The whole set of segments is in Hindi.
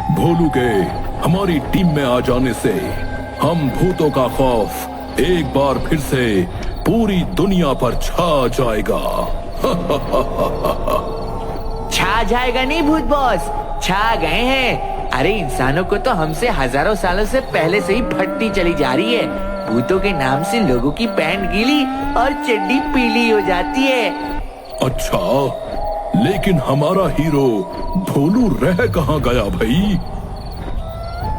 भोलू के हमारी टीम में आ जाने से हम भूतों का खौफ एक बार फिर से पूरी दुनिया पर छा जाएगा। छा जाएगा नहीं भूत बॉस, छा गए हैं। अरे इंसानों को तो हमसे हजारों सालों से पहले से ही फटती चली जा रही है। भूतों के नाम से लोगों की पैंट गीली और चड्डी पीली हो जाती है। अच्छा, लेकिन हमारा हीरो भोलू रह कहाँ गया भाई?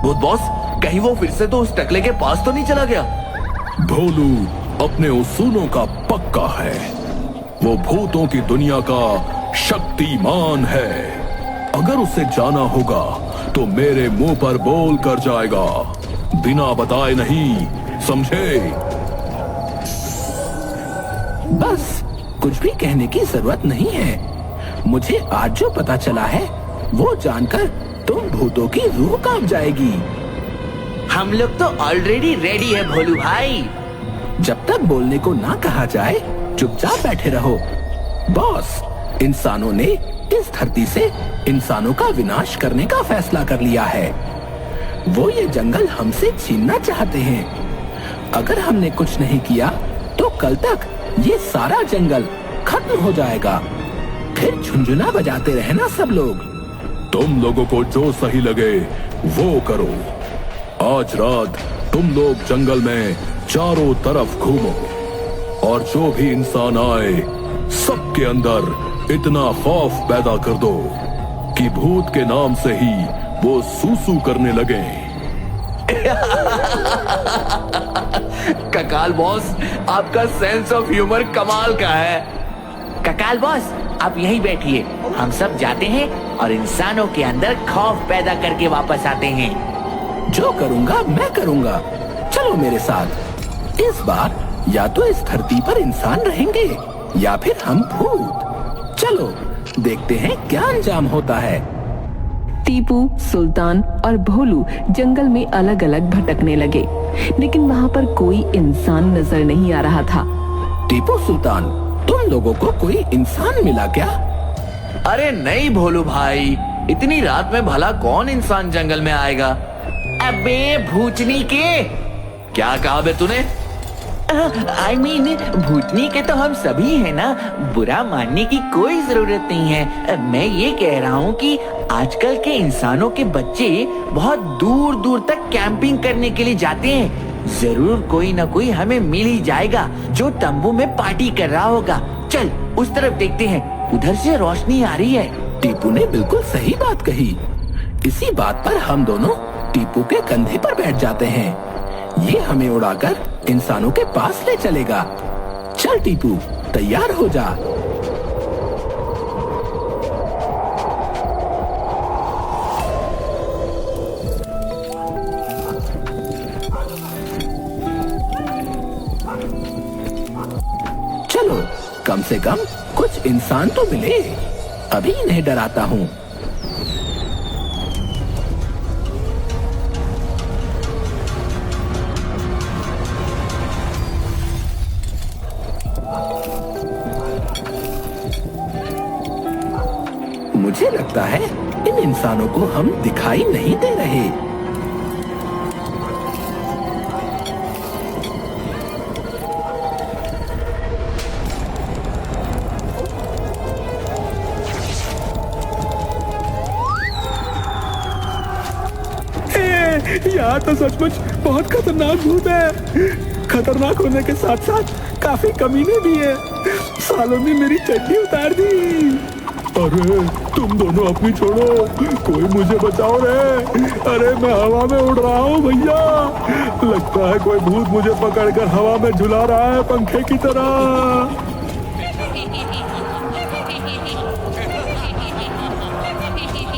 भूत बॉस, कहीं वो फिर से तो उस टकले के पास तो नहीं चला गया? भोलू अपने उसूलों का पक्का है। वो भूतों की दुनिया का शक्तिमान है। अगर उसे जाना होगा तो मेरे मुंह पर बोल कर जाएगा, बिना बताए नहीं, समझे? बस कुछ भी कहने की जरूरत नहीं है। मुझे आज जो पता चला है वो जानकर तुम भूतों की रूह कांप जाएगी। हम लोग तो ऑलरेडी रेडी है भोलू भाई। जब तक बोलने को ना कहा जाए चुपचाप बैठे रहो। बॉस, इंसानों ने इस धरती से इंसानों का विनाश करने का फैसला कर लिया है। वो ये जंगल हमसे छीनना चाहते हैं। अगर हमने कुछ नहीं किया तो कल तक ये सारा जंगल खत्म हो जाएगा। फिर झुंझुना बजाते रहना सब लोग। तुम लोगों को जो सही लगे वो करो। आज रात तुम लोग जंगल में चारों तरफ घूमो और जो भी इंसान आए सबके अंदर इतना खौफ पैदा कर दो कि भूत के नाम से ही वो सूसू करने लगे। ककाल बॉस, आपका सेंस ऑफ ह्यूमर कमाल का है। ककाल बॉस, आप यहीं बैठिए, हम सब जाते हैं और इंसानों के अंदर खौफ पैदा करके वापस आते हैं। जो करूंगा मैं करूंगा, चलो मेरे साथ। इस बार या तो इस धरती पर इंसान रहेंगे या फिर हम भूत। चलो देखते हैं क्या अंजाम होता है। टीपू, सुल्तान और भोलू जंगल में अलग अलग भटकने लगे, लेकिन वहाँ पर कोई इंसान नजर नहीं आ रहा था। टीपू, सुल्तान, तुम लोगों को कोई इंसान मिला क्या? अरे नहीं भोलू भाई, इतनी रात में भला कौन इंसान जंगल में आएगा? अबे भूतनी के, क्या कहा बे तूने? I mean, भूतनी के तो हम सभी हैं ना, बुरा मानने की कोई जरूरत नहीं है। मैं ये कह रहा हूँ कि आजकल के इंसानों के बच्चे बहुत दूर दूर तक कैंपिंग करने के लिए जाते हैं। जरूर कोई ना कोई हमें मिल ही जाएगा जो तंबू में पार्टी कर रहा होगा। चल उस तरफ देखते हैं, उधर से रोशनी आ रही है। टीपू ने बिल्कुल सही बात कही। इसी बात पर हम दोनों टीपू के कंधे पर बैठ जाते हैं। ये हमें उड़ाकर इंसानों के पास ले चलेगा। चल टीपू, तैयार हो जा। चलो, कम से कम कुछ इंसान तो मिले। अभी इन्हें डराता हूँ। मुझे लगता है इन इंसानों को हम दिखाई नहीं दे रहे। यहाँ तो सचमुच बहुत खतरनाक भूत है। खतरनाक होने के साथ साथ काफी कमीने भी है। सालों ने मेरी चड्डी उतार दी। अरे तुम दोनों अपनी छोड़ो, कोई मुझे बचाओ रे। अरे मैं हवा में उड़ रहा हूँ भैया। लगता है कोई भूत मुझे पकड़कर हवा में झुला रहा है पंखे की तरह।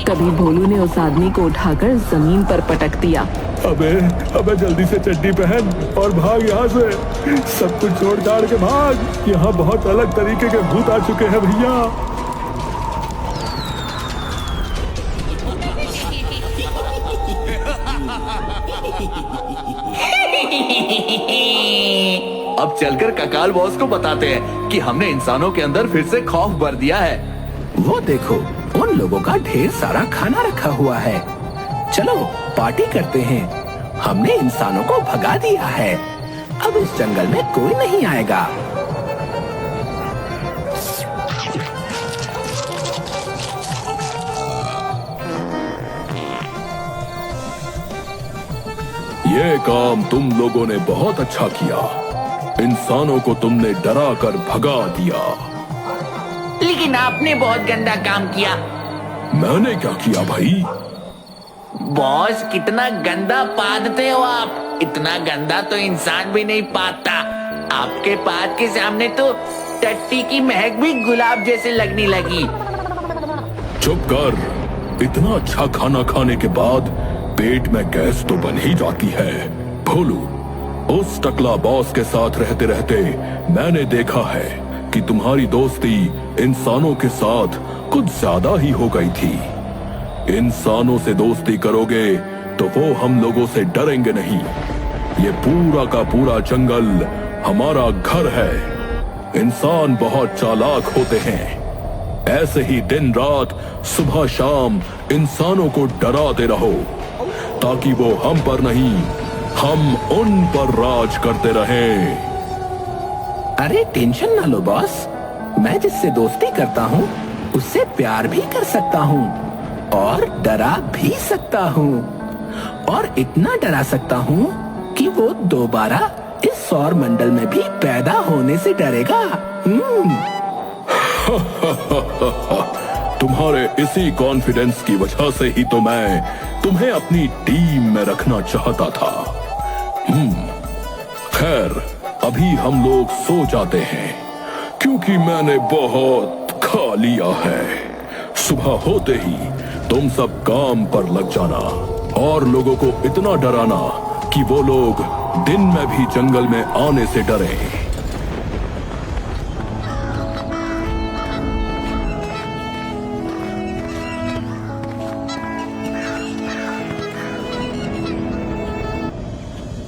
तभी भोलू ने उस आदमी को उठाकर जमीन पर पटक दिया। अबे जल्दी से चड्डी पहन और भाग यहाँ से। सब कुछ छोड़ छाड़ के भाग। यहाँ बहुत अलग तरीके के भूत आ चुके हैं भैया। अब चलकर ककाल बॉस को बताते हैं कि हमने इंसानों के अंदर फिर से खौफ भर दिया है। वो देखो, उन लोगों का ढेर सारा खाना रखा हुआ है। चलो पार्टी करते हैं। हमने इंसानों को भगा दिया है। अब इस जंगल में कोई नहीं आएगा। ये काम तुम लोगों ने बहुत अच्छा किया। इंसानों को तुमने डरा कर भगा दिया। लेकिन आपने बहुत गंदा काम किया। मैंने क्या किया भाई? बॉस, कितना गंदा पादते हो आप। इतना गंदा तो इंसान भी नहीं पाता। आपके पाद के सामने तो टट्टी की महक भी गुलाब जैसे लगने लगी। चुप कर। इतना अच्छा खाना खाने के बाद पेट में गैस तो बन ही जाती है। भोलू, उस टकला बॉस के साथ रहते रहते मैंने देखा है कि तुम्हारी दोस्ती इंसानों के साथ कुछ ज्यादा ही हो गई थी। इंसानों से दोस्ती करोगे तो वो हम लोगों से डरेंगे नहीं। ये पूरा का पूरा जंगल हमारा घर है। इंसान बहुत चालाक होते हैं। ऐसे ही दिन रात सुबह शाम इंसानों को डराते रहो ताकि वो हम पर नहीं, हम उन पर राज करते रहें। अरे टेंशन ना लो बॉस, मैं जिससे दोस्ती करता हूँ उससे प्यार भी कर सकता हूँ और डरा भी सकता हूँ, और इतना डरा सकता हूँ कि वो दोबारा इस सौर मंडल में भी पैदा होने से डरेगा। तुम्हारे इसी कॉन्फिडेंस की वजह से ही तो मैं तुम्हें अपनी टीम में रखना चाहता था। खैर, अभी हम लोग सो जाते हैं क्योंकि मैंने बहुत खा लिया है। सुबह होते ही तुम सब काम पर लग जाना और लोगों को इतना डराना कि वो लोग दिन में भी जंगल में आने से डरें।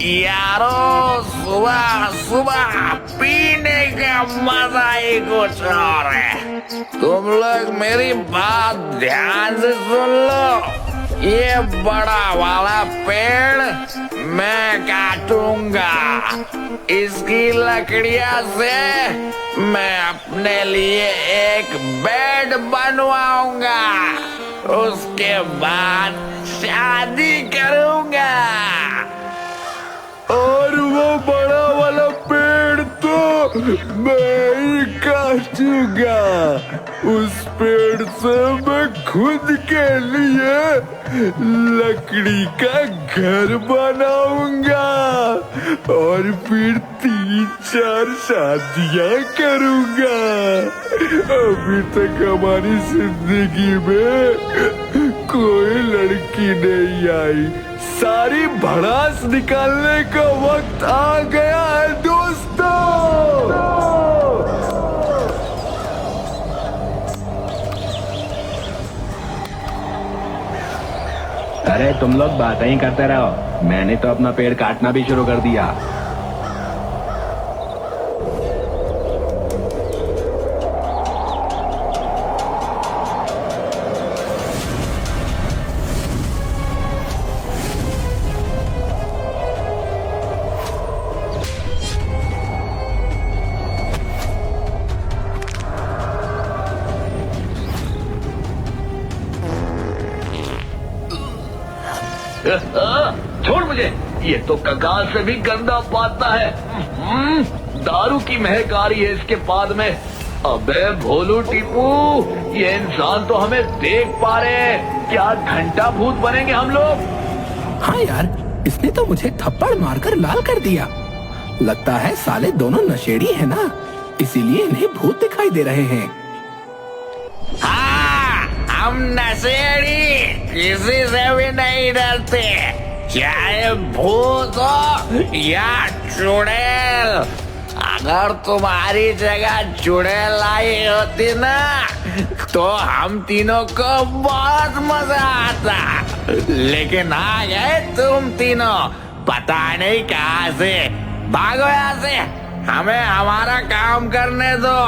यारो, सुबह सुबह पीने का मजा ही कुछ और है। तुम लोग मेरी बात ध्यान से सुन लो। ये बड़ा वाला पेड़ मैं काटूंगा। इसकी लकड़ियां से मैं अपने लिए एक बेड बनवाऊंगा। उसके बाद शादी करूंगा। और वो बड़ा वाला पेड़ तो मैं ही काटूंगा। उस पेड़ से मैं खुद के लिए लकड़ी का घर बनाऊंगा और फिर 3-4 शादियां करूंगा। अभी तक हमारी जिंदगी में कोई लड़की नहीं आई। सारी भड़ास निकालने का वक्त आ गया है दोस्तों। अरे तुम लोग बातें ही करते रहो, मैंने तो अपना पेड़ काटना भी शुरू कर दिया। छोड़ मुझे, ये तो कंगाल से भी गंदा पाता है। दारू की महक आ रही है इसके पाद में। अबे भोलू टीपू, ये इंसान तो हमें देख पा रहे हैं। क्या घंटा भूत बनेंगे हम लोग? हाँ यार, इसने तो मुझे थप्पड़ मारकर लाल कर दिया। लगता है साले दोनों नशेड़ी है ना, इसीलिए इन्हें भूत दिखाई दे रहे हैं। हाँ, हम नशेड़ी किसी से भी नहीं डरते, चाहे भूत हो या चुड़ैल। अगर तुम्हारी जगह चुड़ैल आई होती ना तो हम तीनों को बहुत मजा आता। लेकिन आ गए तुम तीनों, पता नहीं कहाँ से। भागो यहाँ से, हमें हमारा काम करने दो।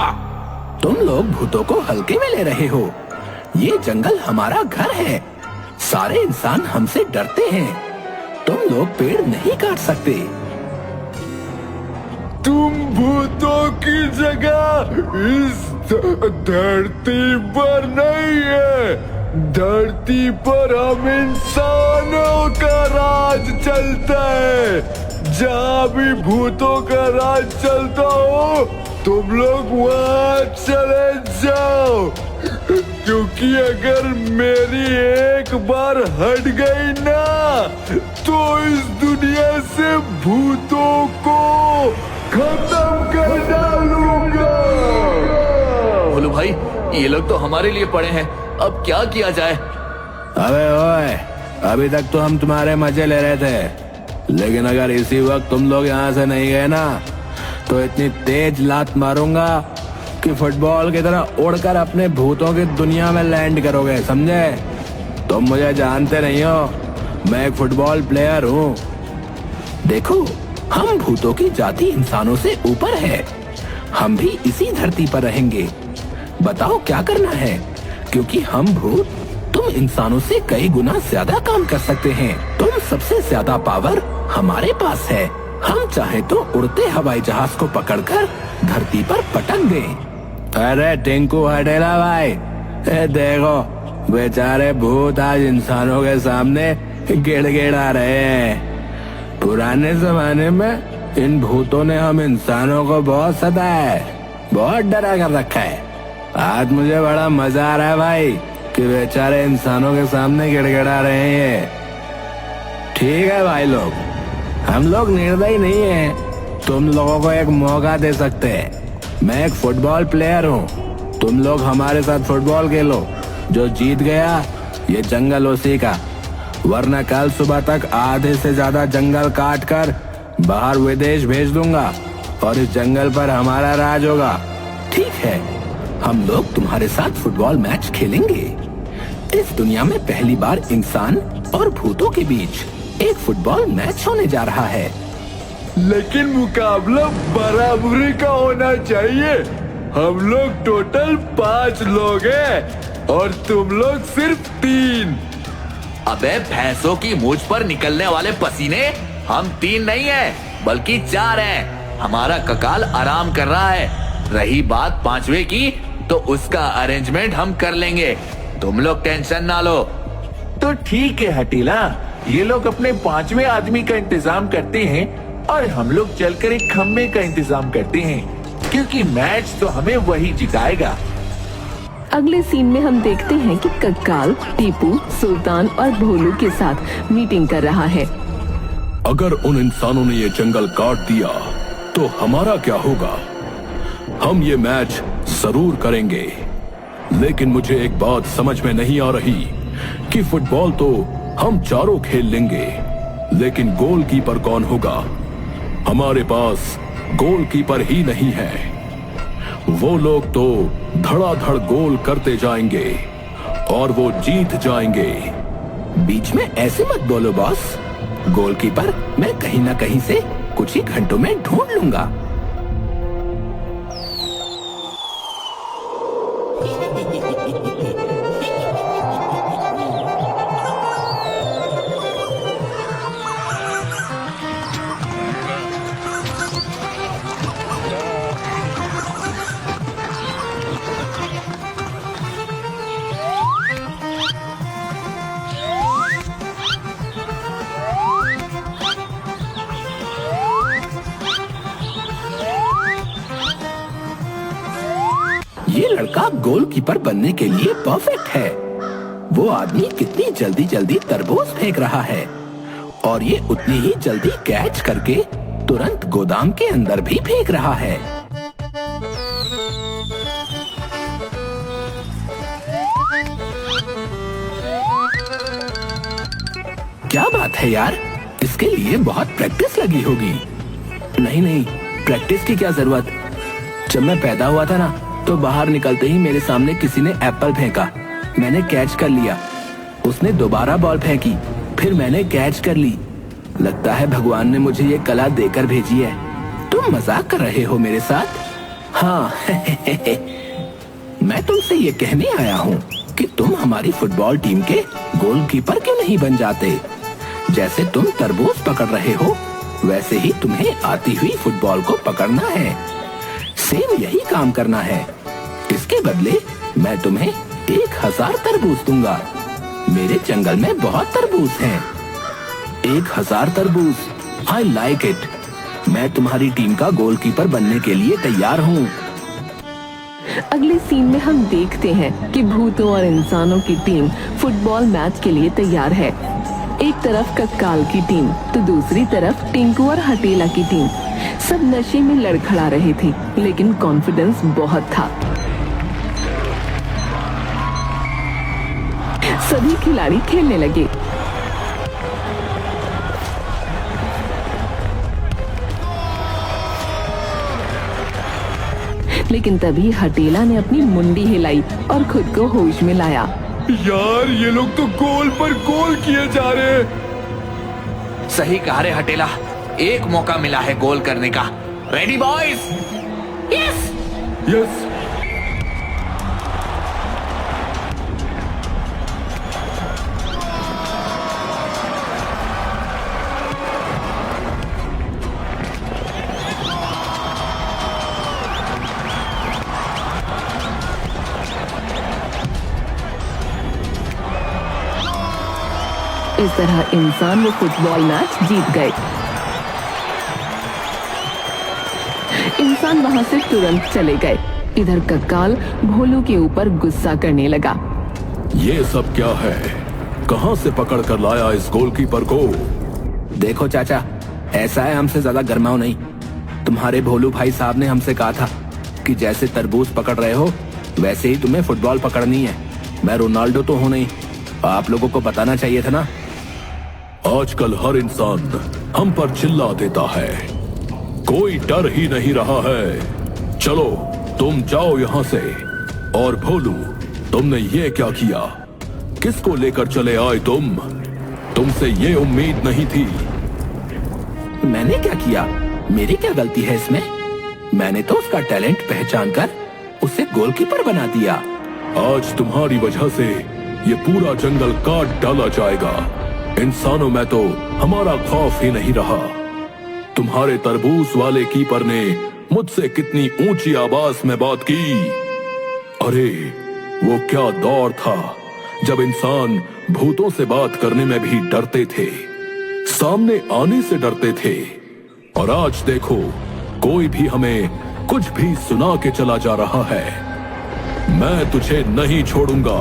तुम लोग भूतों को हल्के में ले रहे हो। ये जंगल हमारा घर है, सारे इंसान हमसे डरते हैं। तुम लोग पेड़ नहीं काट सकते। तुम भूतों की जगह इस धरती पर नहीं है। धरती पर हम इंसानों का राज चलता है। जहाँ भी भूतों का राज चलता हो तुम लोग वहाँ चले जाओ, क्योंकि अगर मेरी एक बार हट गई ना तो इस दुनिया से भूतों को खत्म कर डालूंगा। भोलू भाई, ये लोग तो हमारे लिए पड़े हैं, अब क्या किया जाए? अबे ओए, अभी तक तो हम तुम्हारे मजे ले रहे थे, लेकिन अगर इसी वक्त तुम लोग यहाँ से नहीं गए ना तो इतनी तेज लात मारूंगा कि फुटबॉल की तरह उड़कर अपने भूतों की दुनिया में लैंड करोगे, समझे? तुम मुझे जानते नहीं हो, मैं एक फुटबॉल प्लेयर हूँ। देखो, हम भूतों की जाति इंसानों से ऊपर है। हम भी इसी धरती पर रहेंगे। बताओ क्या करना है, क्योंकि हम भूत तुम इंसानों से कई गुना ज्यादा काम कर सकते हैं। तुम सबसे ज्यादा पावर हमारे पास है। हम चाहे तो उड़ते हवाई जहाज को पकड़कर धरती पर पटक दें। अरे टिंकू हटेला भाई, देखो बेचारे भूत आज इंसानों के सामने गिड़गिड़ा रहे हैं। पुराने जमाने में इन भूतों ने हम इंसानों को बहुत सताया है, बहुत डरा कर रखा है। आज मुझे बड़ा मजा आ रहा है भाई कि बेचारे इंसानों के सामने गिड़गिड़ा रहे हैं। ठीक है भाई लोग, हम लोग निर्दयी नहीं हैं। तुम लोगों को एक मौका दे सकते हैं। मैं एक फुटबॉल प्लेयर हूँ, तुम लोग हमारे साथ फुटबॉल खेलो। जो जीत गया ये जंगल उसी का, वरना कल सुबह तक आधे से ज्यादा जंगल काट कर बाहर विदेश भेज दूंगा और इस जंगल पर हमारा राज होगा। ठीक है, हम लोग तुम्हारे साथ फुटबॉल मैच खेलेंगे। इस दुनिया में पहली बार इंसान और भूतों के बीच एक फुटबॉल मैच होने जा रहा है। लेकिन मुकाबला बराबरी का होना चाहिए। हम लोग टोटल 5 लोग हैं और तुम लोग सिर्फ 3। अबे भैंसों की मूंछ पर निकलने वाले पसीने, हम 3 नहीं हैं बल्कि 4 हैं। हमारा ककाल आराम कर रहा है। रही बात 5वें की तो उसका अरेंजमेंट हम कर लेंगे, तुम लोग टेंशन ना लो। तो ठीक है हटीला, ये लोग अपने 5वें आदमी का इंतजाम करते हैं और हम लोग चलकर एक खम्बे का इंतजाम करते हैं, क्योंकि मैच तो हमें वही जिताएगा। अगले सीन में हम देखते हैं कि कक्काल टीपू, सुल्तान और भोलू के साथ मीटिंग कर रहा है। अगर उन इंसानों ने ये जंगल काट दिया तो हमारा क्या होगा? हम ये मैच जरूर करेंगे, लेकिन मुझे एक बात समझ में नहीं आ रही कि फुटबॉल तो हम चारों खेल लेंगे, लेकिन गोलकीपर कौन होगा? हमारे पास गोलकीपर ही नहीं है। वो लोग तो धड़ाधड़ गोल करते जाएंगे और वो जीत जाएंगे। बीच में ऐसे मत बोलो बॉस। गोलकीपर मैं कहीं ना कहीं से कुछ ही घंटों में ढूंढ लूंगा। ये लड़का गोलकीपर बनने के लिए परफेक्ट है। वो आदमी कितनी जल्दी जल्दी तरबूज फेंक रहा है और ये उतनी ही जल्दी कैच करके तुरंत गोदाम के अंदर भी फेंक रहा है। क्या बात है यार, इसके लिए बहुत प्रैक्टिस लगी होगी। नहीं, प्रैक्टिस की क्या जरूरत। जब मैं पैदा हुआ था ना तो बाहर निकलते ही मेरे सामने किसी ने एप्पल फेंका, मैंने कैच कर लिया। उसने दोबारा बॉल फेंकी, फिर मैंने कैच कर ली। लगता है भगवान ने मुझे ये कला देकर भेजी है। तुम मजाक कर रहे हो मेरे साथ? हाँ मैं तुमसे ये कहने आया हूँ कि तुम हमारी फुटबॉल टीम के गोलकीपर क्यों नहीं बन जाते। जैसे तुम तरबूज पकड़ रहे हो वैसे ही तुम्हें आती हुई फुटबॉल को पकड़ना है। सेम यही काम करना है। इसके बदले मैं तुम्हें 1000 तरबूज दूंगा। मेरे जंगल में बहुत तरबूज हैं। 1000 तरबूज। I like it. मैं तुम्हारी टीम का गोलकीपर बनने के लिए तैयार हूँ। अगले सीन में हम देखते हैं कि भूतों और इंसानों की टीम फुटबॉल मैच के लिए तैयार है। एक तरफ कक्काल की टीम तो दूसरी तरफ टिंकू और हटेला की टीम। सब नशे में लड़खड़ा रहे थे, लेकिन कॉन्फिडेंस बहुत था। सभी खिलाड़ी खेलने लगे। लेकिन तभी हटेला ने अपनी मुंडी हिलाई और खुद को होश में लाया। यार ये लोग तो गोल पर गोल किए जा रहे हैं। सही कहा रे हटेला, एक मौका मिला है गोल करने का। Ready boys? Yes yes. इस तरह इंसान वो फुटबॉल मैच जीत गए। इंसान वहां से तुरंत चले गए। इधर कक्काल भोलू के ऊपर गुस्सा करने लगा। ये सब क्या है? कहां से पकड़ कर लाया इस गोलकीपर को? देखो चाचा, ऐसा है, हमसे ज्यादा गरमाओ नहीं। तुम्हारे भोलू भाई साहब ने हमसे कहा था कि जैसे तरबूज पकड़ रहे हो वैसे ही तुम्हें फुटबॉल पकड़नी है। मैं रोनाल्डो तो हूं नहीं, आप लोगों को बताना चाहिए था ना। आजकल हर इंसान हम पर चिल्ला देता है, कोई डर ही नहीं रहा है। चलो तुम जाओ यहाँ से। और भोलू, तुमने ये क्या किया? किसको लेकर चले आए तुम? तुमसे ये उम्मीद नहीं थी। मैंने क्या किया? मेरी क्या गलती है इसमें? मैंने तो उसका टैलेंट पहचान कर उसे गोलकीपर बना दिया। आज तुम्हारी वजह से ये पूरा जंगल काट डाला जाएगा। इंसानों में तो हमारा खौफ ही नहीं रहा। तुम्हारे तरबूज वाले कीपर ने मुझसे कितनी ऊंची आवाज में बात की। अरे वो क्या दौर था जब इंसान भूतों से बात करने में भी डरते थे, सामने आने से डरते थे। और आज देखो, कोई भी हमें कुछ भी सुना के चला जा रहा है। मैं तुझे नहीं छोड़ूंगा।